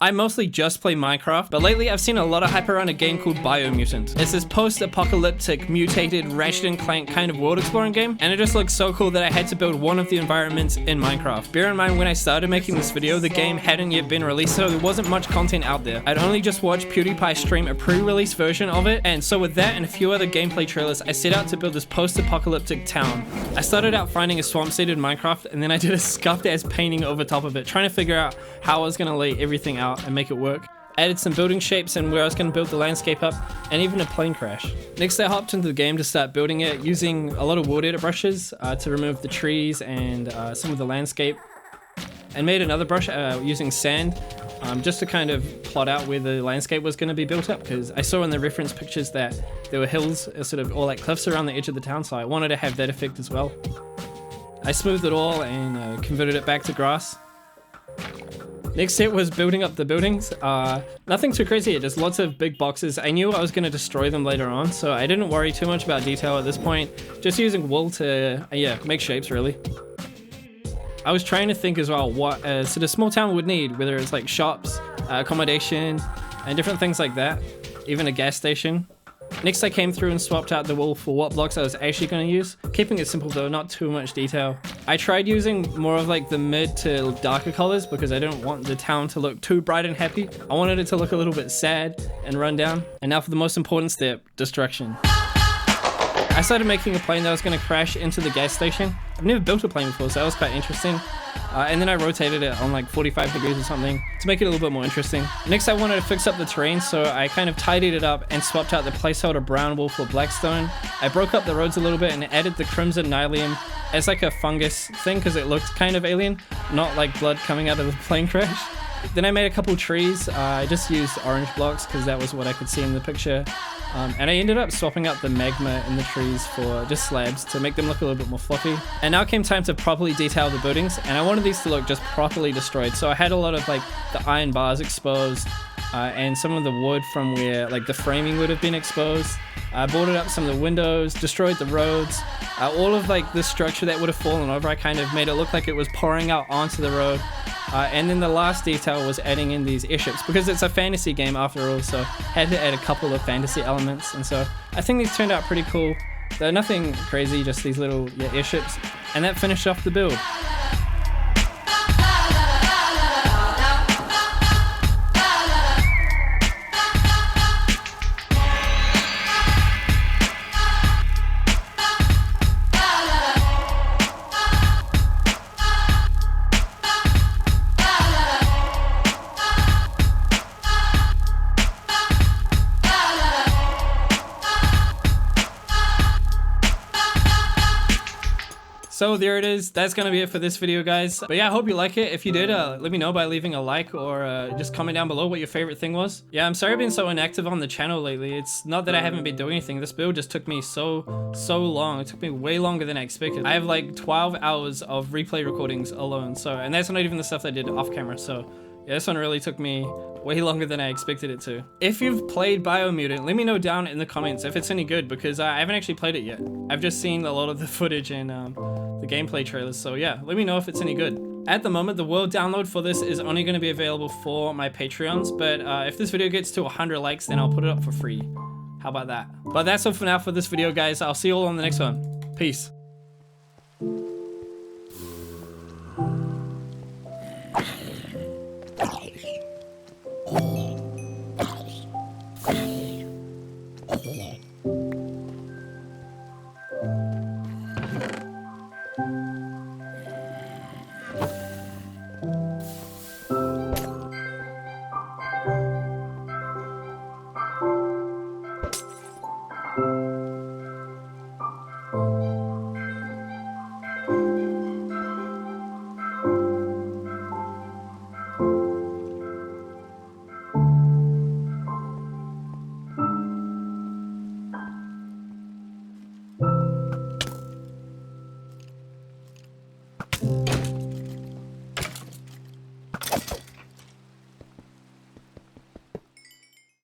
I mostly just play Minecraft, but lately I've seen a lot of hype around a game called Biomutant. It's this post-apocalyptic, mutated, Ratchet & Clank kind of world exploring game, and it just looks so cool that I had to build one of the environments in Minecraft. Bear in mind, when I started making this video, the game hadn't yet been released, so there wasn't much content out there. I'd only just watched PewDiePie stream a pre-release version of it, and so with that and a few other gameplay trailers, I set out to build this post-apocalyptic town. I started out finding a swamp seed in Minecraft, and then I did a scuffed ass painting over top of it, trying to figure out how I was gonna lay everything out and make it work. Added some building shapes and where I was going to build the landscape up, and even a plane crash. Next, I hopped into the game to start building it using a lot of wood edit brushes to remove the trees and some of the landscape, and made another brush using sand just to kind of plot out where the landscape was going to be built up, because I saw in the reference pictures that there were hills, sort of, or like cliffs around the edge of the town, so I wanted to have that effect as well. I smoothed it all and converted it back to grass. Next step was building up the buildings. Nothing too crazy here, just lots of big boxes. I knew I was going to destroy them later on, so I didn't worry too much about detail at this point. Just using wool to, make shapes really. I was trying to think as well what sort of small town would need, whether it's like shops, accommodation, and different things like that. Even a gas station. Next, I came through and swapped out the wool for what blocks I was actually going to use. Keeping it simple though, not too much detail. I tried using more of like the mid to darker colors because I didn't want the town to look too bright and happy. I wanted it to look a little bit sad and run down. And now for the most important step, destruction. I started making a plane that was going to crash into the gas station. I've never built a plane before, so that was quite interesting. And then I rotated it on like 45 degrees or something to make it a little bit more interesting. Next, I wanted to fix up the terrain, so I kind of tidied it up and swapped out the placeholder brown wool for blackstone. I broke up the roads a little bit and added the crimson nylium as like a fungus thing because it looked kind of alien, not like blood coming out of the plane crash. Then I made a couple trees. I just used orange blocks because that was what I could see in the picture. And I ended up swapping out the magma in the trees for just slabs to make them look a little bit more fluffy. And now came time to properly detail the buildings, and I wanted these to look just properly destroyed. So I had a lot of like the iron bars exposed and some of the wood from where like the framing would have been exposed. I boarded up some of the windows, destroyed the roads, all of like the structure that would have fallen over. I kind of made it look like it was pouring out onto the road. And then the last detail was adding in these airships because it's a fantasy game after all, so had to add a couple of fantasy elements, and so I think these turned out pretty cool. They're nothing crazy, just these little airships, and that finished off the build. So there it is. That's gonna be it for this video, guys. But yeah, I hope you like it. If you did, let me know by leaving a like or just comment down below what your favorite thing was. Yeah, I'm sorry I've been so inactive on the channel lately. It's not that I haven't been doing anything. This build just took me so long. It took me way longer than I expected. I have like 12 hours of replay recordings alone. And that's not even the stuff I did off camera. So yeah, this one really took me way longer than I expected it to. If you've played Biomutant, let me know down in the comments if it's any good, because I haven't actually played it yet. I've just seen a lot of the footage and the gameplay trailers, so yeah, let me know if it's any good. At the moment, the world download for this is only going to be available for my Patreons, but if this video gets to 100 likes, then I'll put it up for free. How about that? But that's all for now for this video, guys. I'll see you all on the next one. Peace.